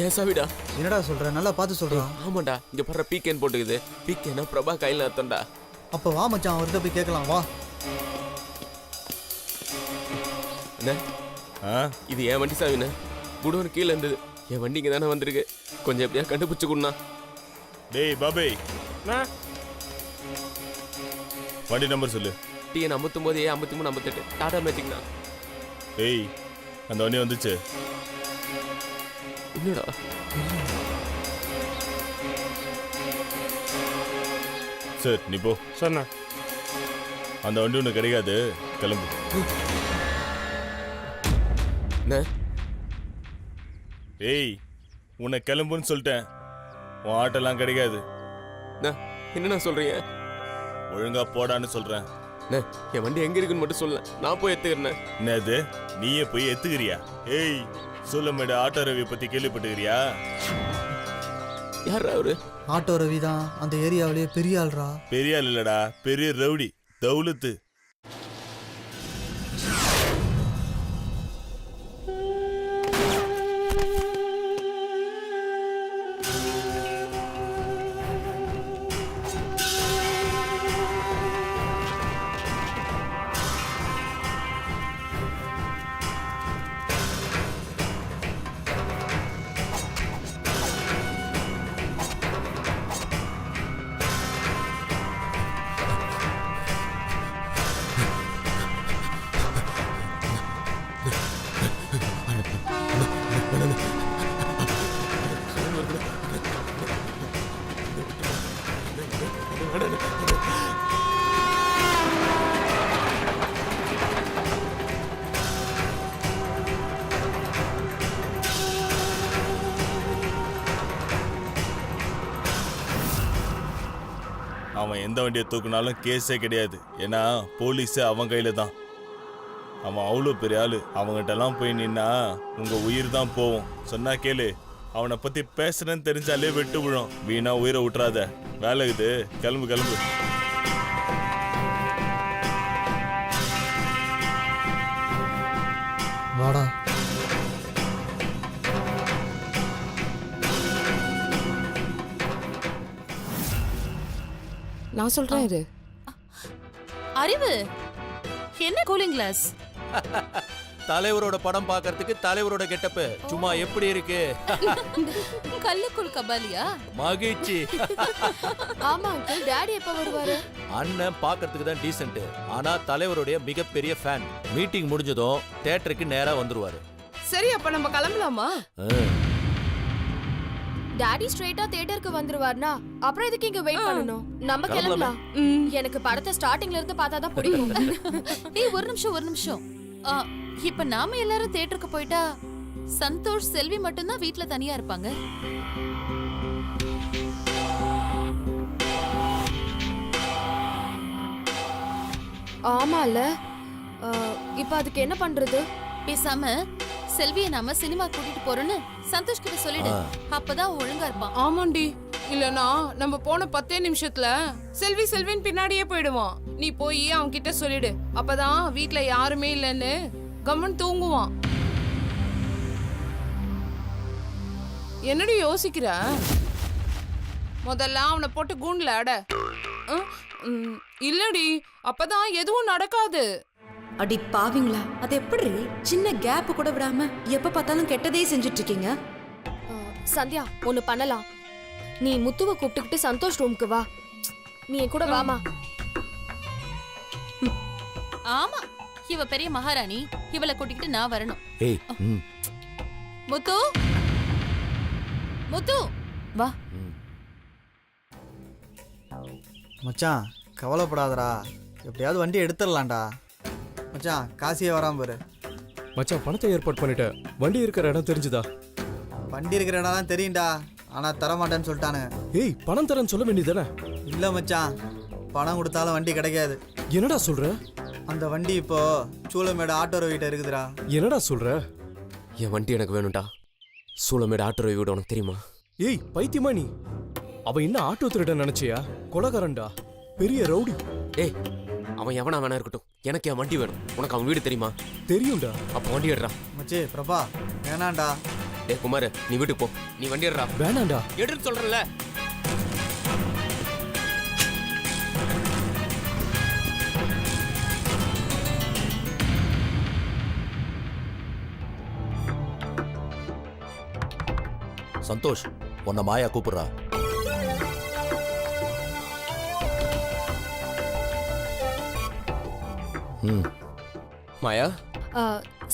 ஏன் சாவிடா? என்னடா சொல்ற? நல்லா பார்த்து சொல்றா. ஆமாண்டா, இங்க படுற பீக்கேன் போட்டுக்குது. பீக்கேனா பிரபா கையில அர்த்தம்டா. அப்ப வா மச்சான், அவர்கிட்ட போய் கேட்கலாம் வா. என்ன இது? என் வண்டி சாவிண்ணே. குடோன் கீழே இருந்தது. என் வண்டி இங்கே தானே வந்திருக்கு. கொஞ்சம் எப்படியா கண்டுபிடிச்சு கொடுண்ணா. டேய் பாபே, வண்டி நம்பர் சொல்லு. டிஎன் 59 53 58 டாடா மேஜிக்ண்ணா. டேய், அந்த வண்டி வந்துச்சு. என்னடா சார் நீ போ. சொன்ன அந்த வண்டி ஒன்று கிடைக்காது, கிளம்பு. என்ன? ஏய், உன்னை கிளம்புன்னு சொல்லிட்டேன். உன் ஆட்டெல்லாம் கிடைக்காது. என்னண்ணா சொல்றீங்க? ஒழுங்கா போடான்னு சொல்றேன். என் வண்டி எங்க இருக்குன்னு மட்டும் சொல்ல, நான் போய் எடுத்துக்கிறேன். என்னது, நீயே போய் எத்துக்கிறியா? ஏய், சூலமேடு ஆட்டோ ரவி பத்தி கேள்விப்பட்டுக்கிறியா? யாரா அவரு? ஆட்டோ ரவி தான், அந்த ஏரியாவிலேயே பெரிய ஆள்ரா. பெரிய ஆள் இல்லடா, பெரிய ரவுடி, தௌலத்து. அவன் எந்த வண்டியை தூக்குனாலும் கேஸே கிடையாது. ஏன்னா போலீஸு அவன் கையில தான். அவன் அவ்வளோ பெரிய ஆளு. அவங்ககிட்டலாம் போய் நின்னா உங்க உயிர் தான் போகும். சொன்னா கேளு. அவனை பத்தி பேசுறேன்னு தெரிஞ்சாலே வெட்டு விழும். வீணா உயிரை விட்டுறாத. வேலை இது, கிளம்பு கிளம்பு. வாடா. நான் சொல்றேன் இரு. அறிவு என்ன கூலிங் கிளாஸ்? தலைவரோட படம் பார்க்கிறதுக்கு தலைவரோட கெட்டப்பு சும்மா எப்படி இருக்கு? கல்லுக்குள் கபாலியா? மகிழ்ச்சி. ஆமா அங்கிள், டாடி எப்ப வருவாரு? அண்ணன் பார்க்கிறதுக்கு தான் டீசென்ட். ஆனா தலைவருடைய மிகப்பெரிய ஃபேன். மீட்டிங் முடிஞ்சதும் தியேட்டருக்கு நேரா வந்துருவாரு. சரி, அப்ப நம்ம கிளம்பலாமா? டாடி ஸ்ட்ரைட்டா தியேட்டருக்கு வந்துருவார்னா அப்புறம் எதுக்கு இங்க வெயிட் பண்ணனும்? நம்ம கிளம்பலாம். எனக்கு படத்தை ஸ்டார்டிங்ல இருந்து பார்த்தா தான் பிடிக்கும். ஏய், ஒரு நிமிஷம். இப்ப நாம எல்லாரும் தியேட்டருக்கு போயிட்டா சந்தோஷ் செல்வி மட்டும் தான் வீட்ல தனியா இருப்பாங்க. ஆமால, இப்ப அதுக்கு என்ன பண்றது? பேசாம செல்வியை நாம சினிமா கூட்டிட்டு போறோன்னு சந்தோஷ் கிட்ட சொல்லிடு. அப்பதான் ஒழுங்கா இருப்பான். ஆமாண்டி, இல்லனா நம்ம போன 10 நிமிஷத்துல செல்வின் பின்னாடியே போயிடுவான். நீ போய் அவன் கிட்ட சொல்லிடு. அப்பதான் வீட்ல யாருமே இல்லன்னு கம்மன் தூங்குவான். என்னடி யோசிக்கிற? முதல்ல அவனை போட்டு கூண்டுல அட. இல்லடி, அப்பதான் எதுவும் நடக்காது. அடி பாவிங்களா, அது எப்படி சின்ன கேப் கூட விடாம எப்ப பார்த்தாலும் கெட்டதே செஞ்சுட்டு இருக்கீங்க? சந்தியா, ஒன்னு பண்ணலாம். நீ முத்துவை கூப்பிட்டுக்கிட்டு சந்தோஷ் ரூமுக்கு வா. நீ என் கூட வாமா. ஆமா, இவ பெரிய மகாராணி. இவளை கூட்டிக்கிட்டு நான் வரணும். ஏய், முத்து முத்து வா. மச்சான் கவலைப்படாதடா, எப்படியாவது வண்டி எடுத்துடலாம்டா. மச்சான் காசியே வராம பாரு. மச்சான், பணத்தை ஏற்பாடு பண்ணிட்டேன். வண்டி இருக்கிற இடம் தெரிஞ்சுதா? வண்டி இருக்கிற இடம் தான் தெரியும்டா, ஆனா தரமாட்டேன்னு சொல்லிட்டானு. ஏய், பணம் தரேன்னு சொல்ல வேண்டியதானே? இல்ல மச்சான், பணம் கொடுத்தாலும் வண்டி கிடைக்காது. என்னடா சொல்ற? அந்த வண்டி இப்போ சூளமேடு ஆட்டோ ரவிட்ட இருக்குதுடா. என்னடா சொல்ற? என் வண்டி எனக்கு வேணும்டா. சூளமேடு ஆட்டோ ரவி வீடு உனக்கு தெரியுமா? ஏய் பைத்தியமா நீ? அவன் என்ன ஆட்டோ திருட நினைச்சியா? கொலகாரன்டா, பெரிய ரவுடி. ஏய், அவன் எவனா வேணா இருக்கட்டும், எனக்கு என் வண்டி வேணும். உனக்கு அவன் வீடு தெரியுமா? தெரியும்டா. அப்போ வண்டி எடுறா. மச்சி பிரபா, வேணாண்டா. டேய் குமார் நீ வீட்டுக்கு போ, நீ வண்டி எடுறா. வேணாண்டா. எடுன்னு சொல்றல. சந்தோஷ், உன்னை மாயா கூப்பிடுறா. மாயா?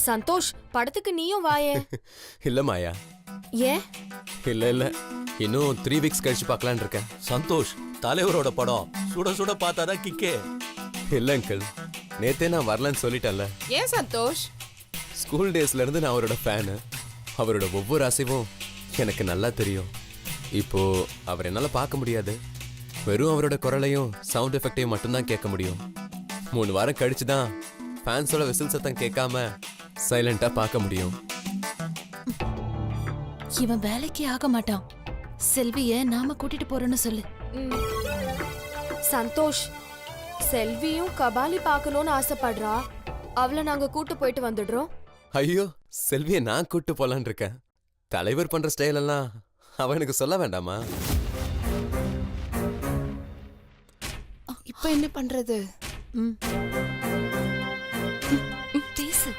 சந்தோஷ் படத்துக்கு நீயும் வாயே. இல்ல மாயா, ஏன்? இல்ல இன்னும் 3 வீக்ஸ் கழிச்சு பார்க்கலான்னு இருக்கேன். சந்தோஷ், தலைவரோட படம் சுட சுட பார்த்தாதான் கிக்கே. இல்ல அங்கிள், நேத்தே நான் வரலன்னு சொல்லிட்டேன்ல. ஏன் சந்தோஷ்? ஸ்கூல் டேஸ்ல இருந்து நான் அவரோட ஃபேனு. அவரோட ஒவ்வொரு அசைவும் எனக்கு நல்லா தெரியும். இப்போ அவர் என்னால பார்க்க முடியாது. வெறும் அவரோட குரலையும் சவுண்ட் எஃபெக்டையும் மட்டும்தான் கேட்க முடியும். 3 வாரம் கழிச்சு தான் ஃபேன்ஸோட விசில் சத்தம் கேட்காம சைலண்டா பார்க்க முடியும். இவன் வேலைக்கு ஆக மாட்டான். செல்விய நாம கூட்டிட்டு போறோம்னு சொல்லு. ம். சந்தோஷ், செல்வியும் கபாலி பார்க்கணும்னு ஆசைப்படுறா. அவளை நாங்க கூட்டு போயிட்டு வந்துடுறோம். ஐயோ, செல்வியை நான் கூட்டு போலான்னு இருக்கேன். தலைவர் பண்ற ஸ்டைல் எல்லாம் அவனுக்கு சொல்ல வேண்டாமா? இப்ப என்ன பண்றது? பேசு.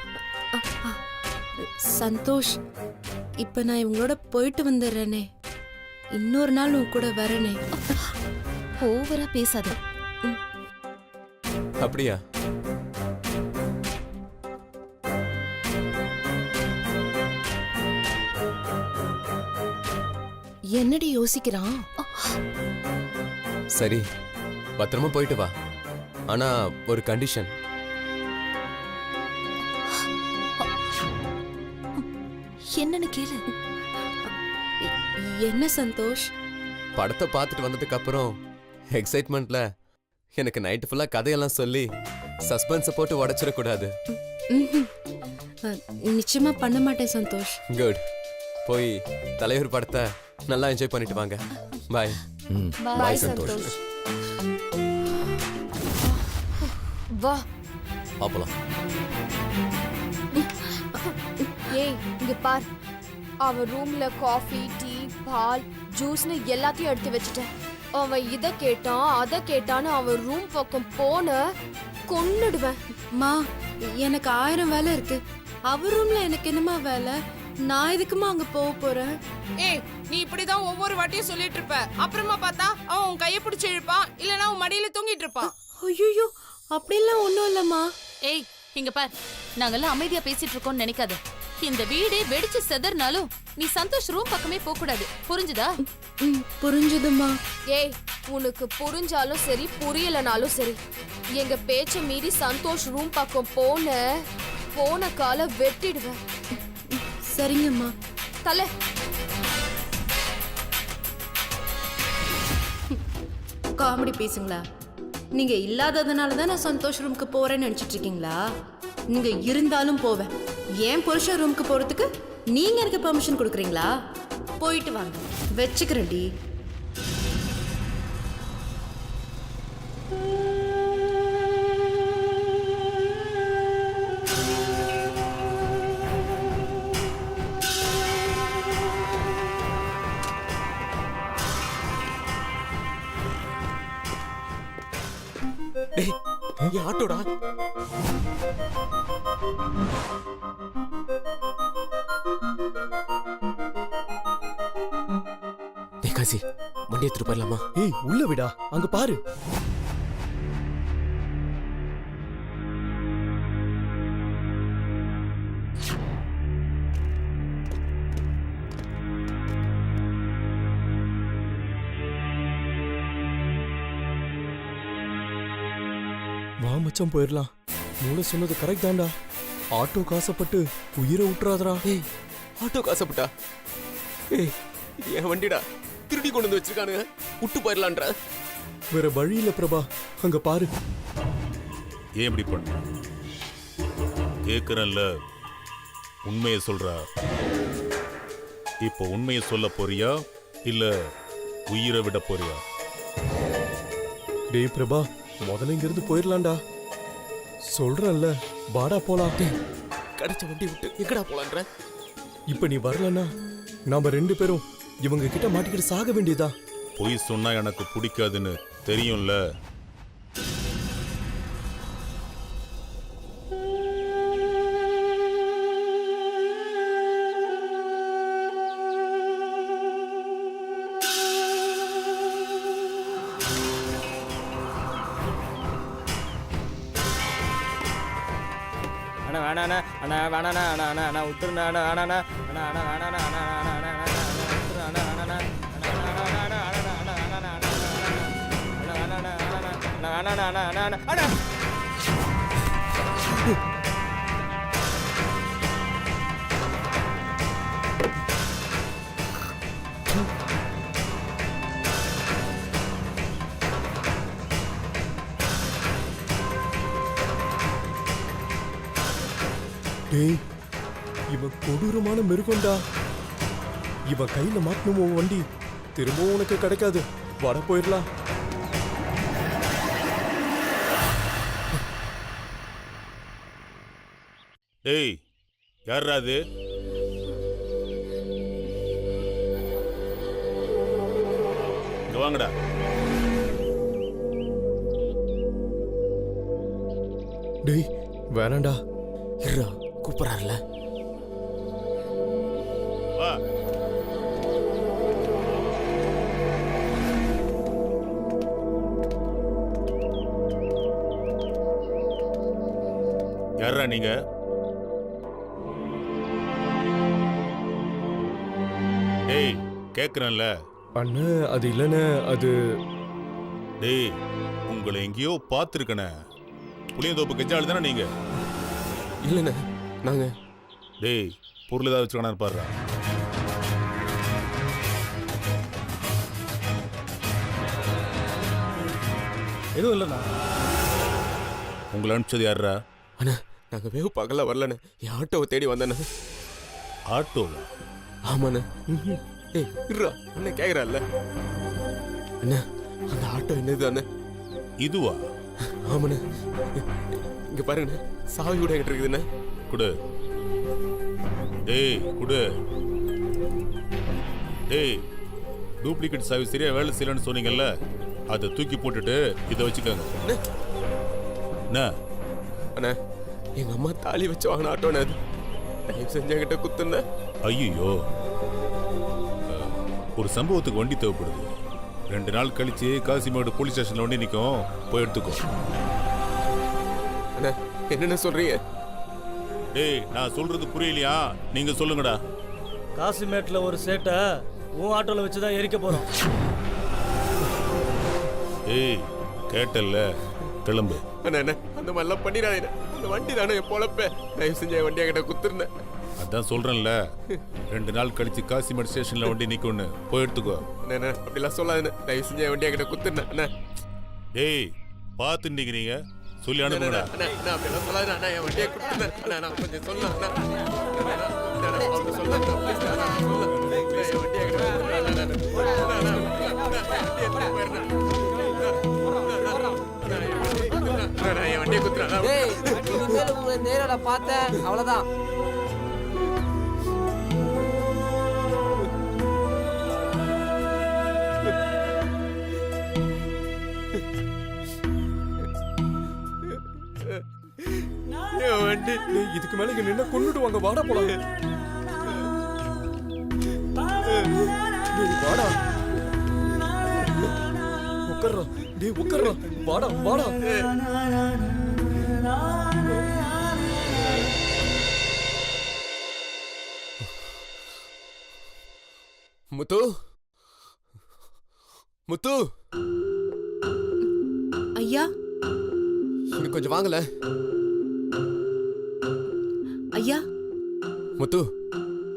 சந்தோஷ், இப்ப நான் இவங்களோட போயிட்டு வந்துடுறேனே, இன்னொரு நாள் உன் கூட வரனே. ஓவரா பேசாத. அப்படியா? என்னடி யோசிக்கிறான்? சரி, பத்திரமா போயிட்டு வா. ஆனா ஒரு கண்டிஷன். என்னன்னு கேளு. என்ன சந்தோஷ்? படத்தை பார்த்துட்டு வந்ததுக்கு அப்புறம் எக்ஸைட்மெண்ட்ல எனக்கு நைட்டு ஃபுல்லா கதையெல்லாம் சொல்லி சஸ்பென்ஸை போட்டு உடைச்சிடக்கூடாது. ம்ஹும். நிச்சயமா பண்ண மாட்டேன் சந்தோஷ். குட். போய் தலைவர் படத்தை நல்லா என்ஜாய் பண்ணிட்டு வாங்க. பாய். பாய் சந்தோஷ். வா. பாப்பலாம். ஏய், இங்க பார். அவன் ரூம்ல காஃபி, டீ, பால், ஜூஸ்னு எல்லாத்தையும் எடுத்து வச்சுட்டேன். அவன் இத கேட்டான் அத கேட்டான்னு அவன் ரூம் பக்கம் போன கொன்னுடுவேன். மா, எனக்கு 1000 வேலை இருக்கு. அவர் ரூம்ல எனக்கு என்னமா வேலை? நான் எதுக்குமா அங்க போக போறேன்? ஏய், நீ இப்படிதான் ஒவ்வொரு வாட்டியும் சொல்லிட்டு இருப்ப. அப்புறமா பார்த்தா அவன் உன் கையை பிடிச்சு இழுப்பான், இல்லனா உன் மடியில தூங்கிட்டு இருப்பான். ஐயோ, அப்படிலாம் ஒண்ணும் இல்லம்மா. ஏய், இங்க பார். நாங்கெல்லாம் அமைதியா பேசிட்டு இருக்கோம்னு நினைக்காத. இந்த வீடே வெடிச்சு செதறினாலும் நீ சந்தோஷ் ரூம் பக்கமே போக கூடாது. புரிஞ்சுதா? புரிஞ்சுதுமா. ஏய், உனக்கு புரிஞ்சாலும் சரி புரியலனாலும் சரி, எங்க பேச்ச மீறி சந்தோஷ் ரூம் பக்கம் போன கால வெட்டிடுவேன். சரிங்கம்மா. தலை. காமெடி பேசுங்களா? நீங்க இல்லாததுனால தான் நான் சந்தோஷ் ரூமுக்கு போறேன்னு நினைச்சிட்டு இருக்கீங்களா? நீங்க இருந்தாலும் போவேன். ஏன் புருஷன் ரூமுக்கு போறதுக்கு நீங்க எனக்கு பெர்மிஷன் கொடுக்குறீங்களா? போயிட்டு வாங்க, வச்சுக்கிறேன்டி. டேய், என் ஆட்டோடா. டேய் காசி, வண்டி எடுத்துட்டு போயிடலாமா? ஏய், உள்ள விடா. அங்க பாரு. வா மச்சான், போயிடலாம். மூளை சொன்னது கரெக்ட் தான்டா. ஆட்டோ காசப்பட்டு உயிரை விட்டுறாதடா. ஏய், ஆட்டோ காசப்பட்டா? ஏய், இது என் வண்டிடா. திருடி கொண்டு வந்து வச்சிருக்கானுங்க. விட்டு போயிடலான்ற. வேற வழி இல்ல பிரபா. அங்க பாரு. ஏன் இப்படி பண்ண? கேக்குறேன்ல, உண்மையை சொல்றா. இப்போ உண்மையை சொல்ல போறியா இல்ல உயிரை விட போறியா? டேய் பிரபா, முதல்ல இங்க இருந்து போயிடலாம்டா. சொல்றேன்ல, வாடா போலாம். கிடைச்ச வண்டி விட்டு எங்கடா போலான்ற? இப்ப நீ வரலன்னா நாம 2 பேரும் இவங்க கிட்ட மாட்டிக்கிட்டு சாக வேண்டியதா? பொய் சொன்னா எனக்கு பிடிக்காதுன்னு தெரியும்ல. அண்ணா வேணாண்ணா அண்ணா வேணாண்ணா அண்ணா அண்ணா அண்ணா விட்டுருண்ணா அண்ணா வேணாண்ணா அண்ணா அண்ணா வேணாண்ணா அண்ணா அண்ணா அண்ணா அண்ணா விட்டுரு அண்ணா அண்ணா அண்ணா டேய், இவன் கொடூரமான மிருகம்டா. இவன் கையில மாட்டணுமோ வண்டி திரும்பவும் உனக்கு கிடைக்காது. வர போயிடலாம். டேய், யார்ரா அது? இங்க வாங்கடா. டேய் வேணாண்டா. இருடா, கூப்பிடறாருல. வா. யார்ரா நீங்க? டேய், கேக்குறேன்ல. அண்ணா அது இல்லைண்ணே, அது டேய், உங்களை எங்கேயோ பார்த்துருக்கனே. புளியந்தோப்பு கெஜாள் தானே நீங்க? இல்லைண்ணே, நாங்க டேய், பொருள் ஏதாவது வச்சுக்கணும் பாருடா. எதுவும் இல்லைண்ணா. உங்களை அனுப்பிச்சது யாருடா? அண்ணா நாங்க வேவு பகல வரலண்ணே, என் ஆட்டோவை தேடி வந்தேண்ணே. ஆட்டோவா? ஆமாண்ணே. ஏய் இருடா, அண்ணன் கேக்குறான்ல. அண்ணா அந்த ஆட்டோ என்னது அண்ணே? இதுவா? ஆமாண்ணே. இங்க பாருங்கண்ணே, சாவி கூட என்கிட்ட இருக்குதுண்ணே. குடு. டேய் குடு. டேய், டூப்ளிகேட் சாவி சரியா வேலை செய்யலன்னு சொன்னீங்கல்ல, அதை தூக்கி போட்டுட்டு இதை வச்சுக்கோங்க. என்ன? அண்ணா எங்க அம்மா தாலி வச்சு வாங்கின ஆட்டோண்ணே அது. தயவு செஞ்சு என்கிட்ட குத்துண்ணே. ஐயோ, ஒரு சம்பவத்துக்கு வண்டி தேவைப்படுது. 2 நாள் கழிச்சு காசிமேடு போலீஸ் ஸ்டேஷன்ல வண்டி நிற்கும், போய் எடுத்துக்கோ. அண்ணா என்னென்ன சொல்றீங்க? டேய், நான் சொல்றது புரியலையா? நீங்க சொல்லுங்கடா. காசிமேட்டில் ஒரு சேட்டை உன் ஆட்டோவில் வச்சு தான் எரிக்க போகிறோம். ஏய், கேட்டல்ல, கிளம்பு. அண்ணா அண்ணா அந்த மாதிரிலாம் பண்ணிடாதீங்க. அந்த வண்டி தானே என் பொழப்ப. தயவு செஞ்சு என் வண்டியை கிட்ட குத்துருந்தேன். அதான் சொல்றேன்ல, 2 நாள் கழிச்சு காசிமேடு ஸ்டேஷன்ல வண்டி நிக்கும்னு, போய் எடுத்துக்கோ. அண்ணா அப்படிலாம் சொல்லாதுண்ணே. தயவு செஞ்சு என் வண்டியை கிட்ட குத்துருந்தேன். அண்ணா டேய், பார்த்து நிக்கிறீங்க, சொல்லி அனுப்புங்கடா. அண்ணா அண்ணா அப்படிலாம் சொல்லாதுண்ணா. அண்ணா என் வண்டியை குத்துருந்தேன். அண்ணா நான் கொஞ்சம் சொல்லலாம். அண்ணா அவங்க சொல்லலாம். ப்ளீஸ் அண்ணா சொல்லலாம். என் வண்டியை கிட்ட என் வண்டியை குத்துறேன். இனிமேல் உங்களை நேரட பார்த்தேன், அவ்வளோதான். என் வண்டி இதுக்கு மேல இங்க நின்னா கொன்னுடுவாங்க. வாடா போலாம். டேய் வாடா. உட்கார்றா. டேய் உட்கார்றா. வாடா வாடா. முத்து முத்து ஐயா இன்னும் கொஞ்சம் வாங்கல. ஐயா முத்து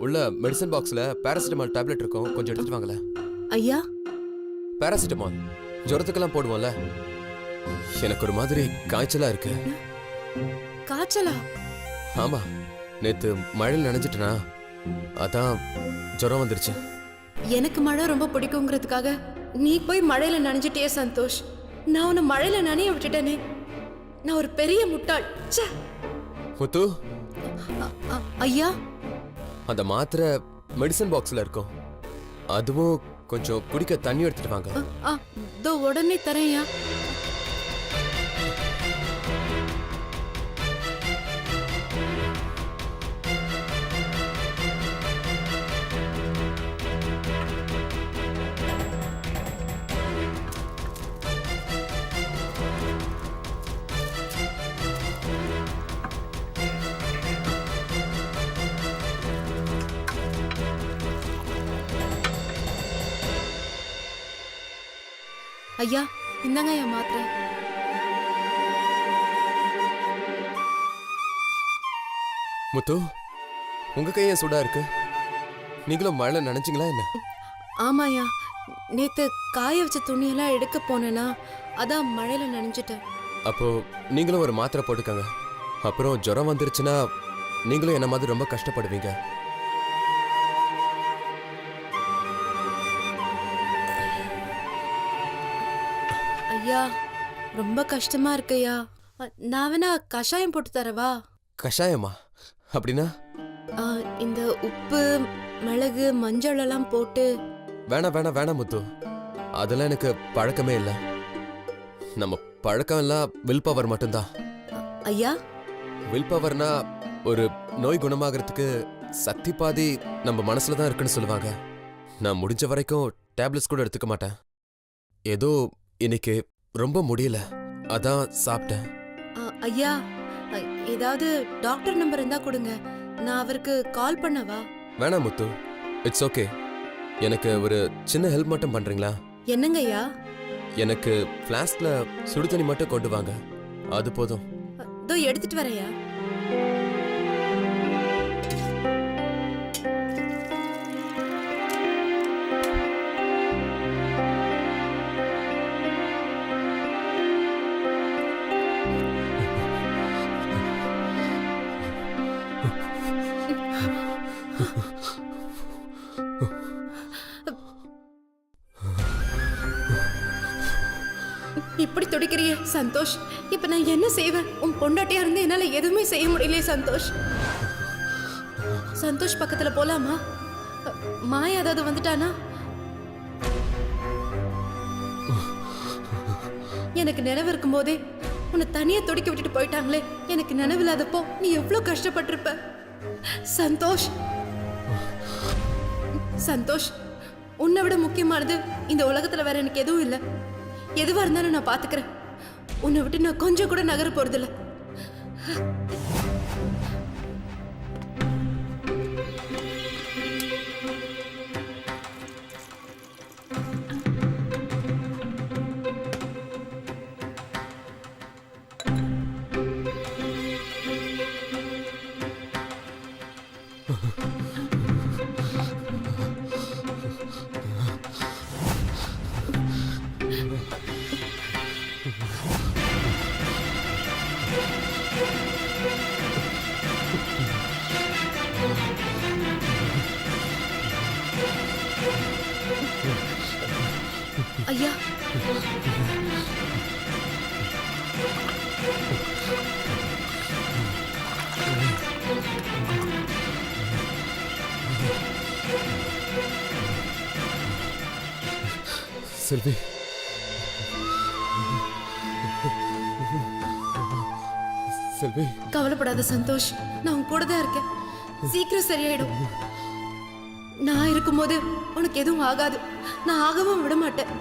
உள்ள மெடிசன் பாக்ஸ்ல பாராசிட்டமால் டேப்லெட் இருக்கும், கொஞ்சம் எடுத்துட்டு வாங்கல. ஐயா பாராசிட்டமால் ஜுரத்துக்கெல்லாம் போடுவோம்ல. எனக்கு ஒரு மாதிரி காய்ச்சலா இருக்கு. காய்ச்சலா? ஆமா, நேத்து மழையில் நனைஞ்சிட்டனா, அதான் ஜுரம் வந்துருச்சு. எனக்கு மழை ரொம்ப பிடிக்குங்கிறதுக்காக நீ போய் மழையில நனைஞ்சிட்டியே சந்தோஷ். நான் உன்னை மழையில நனைய விட்டுட்டேனே. நான் ஒரு பெரிய முட்டாள். ச்சே. முத்து ஐயா அந்த மாத்திரை மெடிசன் பாக்ஸ்ல இருக்கும். அதுவும் கொஞ்சம் குடிக்க தண்ணி எடுத்துட்டு வாங்க. இதோ உடனே தரேன்யா. ஐயா இந்தாங்க ஐயா மாத்திரை. முத்து, உங்க கையை சூடா இருக்கு. நீங்களும் மழை நினைச்சீங்களா என்ன? ஆமாயா, நேத்து காய வச்ச துணியெல்லாம் எடுக்க போனேனா, அதான் மழையில நனைஞ்சிட்டேன். அப்போ நீங்களும் ஒரு மாத்திரை போட்டுக்கங்க. அப்புறம் ஜுரம் வந்துருச்சுன்னா நீங்களும் என்ன மாதிரி ரொம்ப கஷ்டப்படுவீங்க. ஐயா ரொம்ப கஷ்டமா இருக்குயா. நான் வேணா கஷாயம் போட்டு தரவா? கஷாயமா? அப்படின்னா? இந்த உப்பு மிளகு மஞ்சள் எல்லாம் போட்டு. வேணாம் முத்து, அதெல்லாம் எனக்கு பழக்கமே இல்லை. நம்ம பழக்கம் எல்லாம் வில் பவர் மட்டும்தான். ஐயா வில் பவர்னா ஒரு நோய் குணமாகறதுக்கு சக்தி பாதி நம்ம மனசுல தான் இருக்குன்னு சொல்லுவாங்க. நான் முடிஞ்ச வரைக்கும் டேப்லெட்ஸ் கூட எடுத்துக்க மாட்டேன். ஏதோ இன்னைக்கு ரொம்ப முடியல, அதான் சாப்பிட்டேன். ஐயா ஏதாவது டாக்டர் நம்பர் இருந்தா கொடுங்க, நான் அவருக்கு கால் பண்ணவா? வேணாம் முத்து, இட்ஸ் ஓகே. எனக்கு ஒரு சின்ன ஹெல்ப் மட்டும் பண்றீங்களா? என்னங்க ஐயா? எனக்கு ஃப்ளாஸ்க்ல சுடு தண்ணி மட்டும் கொண்டு வாங்க, அது போதும். இதோ எடுத்துட்டு வரையா. இப்படி துடிக்கிறிய சந்தோஷ், இப்ப நான் என்ன செய்வேன்? உன் பொண்டாட்டியா இருந்து என்னால எதுவுமே செய்ய முடியலையே சந்தோஷ். சந்தோஷ் பக்கத்துல போலாமா? மாயா ஏதாவது வந்துட்டானா? எனக்கு நினைவு இருக்கும் போதே உன்னை தனியா துடிக்க விட்டுட்டு போயிட்டாங்களே. எனக்கு நினைவு இல்லாதப்போ நீ எவ்வளவு கஷ்டப்பட்டிருப்ப சந்தோஷ். சந்தோஷ், உன்னை விட முக்கியமானது இந்த உலகத்துல வேற எனக்கு எதுவும் இல்லை. எதுவா இருந்தாலும் நான் பாத்துக்கிறேன். உன்னை விட்டு நான் கொஞ்சம் கூட நகர போறதில்ல. ஐயா செல்வி, செல்வி, கவலைப்படாத சந்தோஷ், நான் உன் கூட தான் இருக்கேன். சீக்கிரம் சரியாயிடும். நான் இருக்கும்போது உனக்கு எதுவும் ஆகாது. நான் ஆகவும் விட மாட்டேன்.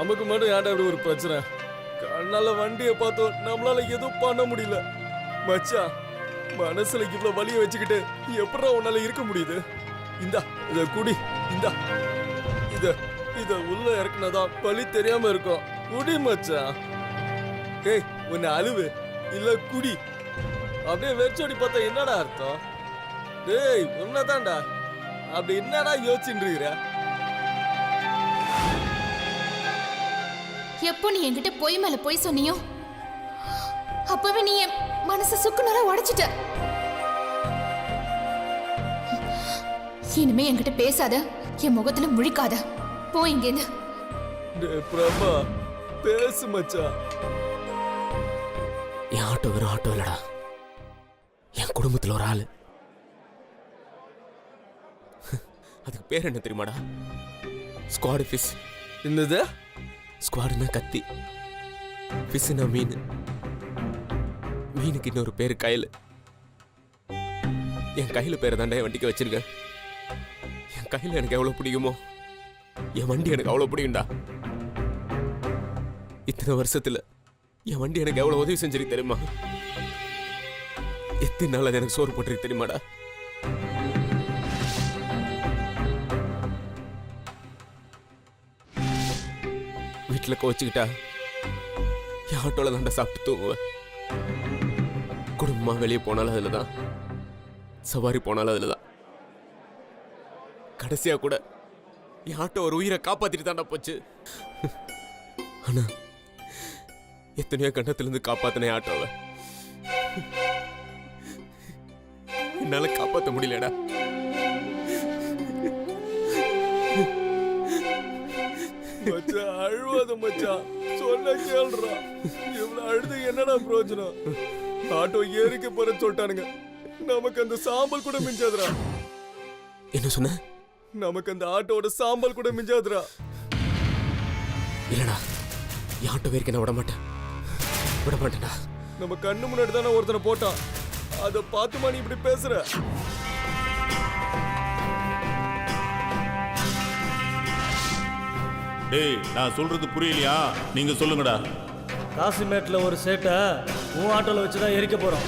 நமக்கு மட்டும் ஏன்டா இப்படி ஒரு பிரச்சனை? கண்ணால வண்டியை பார்த்தோம், நம்மளால எதுவும் பண்ண முடியல. மச்சான், மனசுல இவ்வளவு வலிய வச்சுக்கிட்டு எப்படா உன்னால இருக்க முடியுது? இந்தா இத குடி, இந்தா இத இத உள்ள இறக்குனதான் பழி தெரியாம இருக்கும். குடி மச்சான். ஏய் உன்னை அழுவு இல்ல குடி. அப்படியே வெறிச்சோடி பார்த்தா என்னடா அர்த்தம்? டேய் உன்னதான்டா. அப்படி என்னடா யோசிச்சுட்டு இருக்கிற? எப்போ நீ என்கிட்ட பொய் மேல பொய் சொன்னியோ அப்பவே நீ என் மனசை சுக்குநூறா உடைச்சிட்ட. இனிமே என்கிட்ட பேசாத, என் முகத்துல முழிக்காத. போ இங்கேருந்து. டேய் பிரபா பேசு மச்சான். என் ஆட்டோ வெறும் ஆட்டோ இல்லடா, என் குடும்பத்தில் ஒரு ஆளு. அதுக்கு பேர் என்ன தெரியுமாடா? Squad fish. என்னது? ஸ்குவாடுனா கத்தி, ஃபிஷ்னா மீன். மீனுக்கு இன்னொரு பேரு கயல். என் கையில் பேரை தாண்டா என் வண்டிக்கு வச்சிருக்கேன். என் கையில் எனக்கு எவ்வளோ பிடிக்குமோ என் வண்டி எனக்கு அவ்வளோ பிடிக்கும்டா. இத்தனை வருஷத்துல என் வண்டி எனக்கு எவ்வளோ உதவி செஞ்சிருக்கு தெரியுமா? எத்தனை நாள் அது எனக்கு சோறு போட்டிருக்கு தெரியுமாடா? வீட்டில் கோச்சிக்கிட்டா என் ஆட்டோவில் தாண்டா சாப்பிட்டு தூங்குவேன். குடும்பமாக வெளியே போனாலும் அதில் தான், சவாரி போனாலும் அதில் தான். கடைசியாக கூட என் ஆட்டோ ஒரு உயிரை காப்பாற்றிட்டு தாண்டா போச்சு. ஆனால் எத்தனையோ கண்டத்திலேருந்து காப்பாற்றின ஆட்டோவை என்னால் காப்பாற்ற முடியலடா. மச்சான் அழுவாத மச்சான், சொன்ன கேள்றா. இவ்வளவு அழுது என்னடா பிரயோஜனம்? ஆட்டோ ஏறிக்க போற சொல்லிட்டானுங்க. நமக்கு அந்த சாம்பல் கூட மிஞ்சாதுடா. என்ன சொன்ன? நமக்கு அந்த ஆட்டோட சாம்பல் கூட மிஞ்சாதுடா. இல்லடா, என் ஆட்டோ வரைக்கும் நான் விட மாட்டேன்டா. நம்ம கண்ணு முன்னாடி தானே ஒருத்தனை போட்டான். அதை பார்த்துமா நீ இப்படி பேசுற? டேய் நான் சொல்றது புரியலையா? நீங்க சொல்லுங்கடா. காசிமேட்டில் ஒரு சேட்டை உன் ஆட்டோவில் வச்சு தான் எரிக்க போகிறோம்.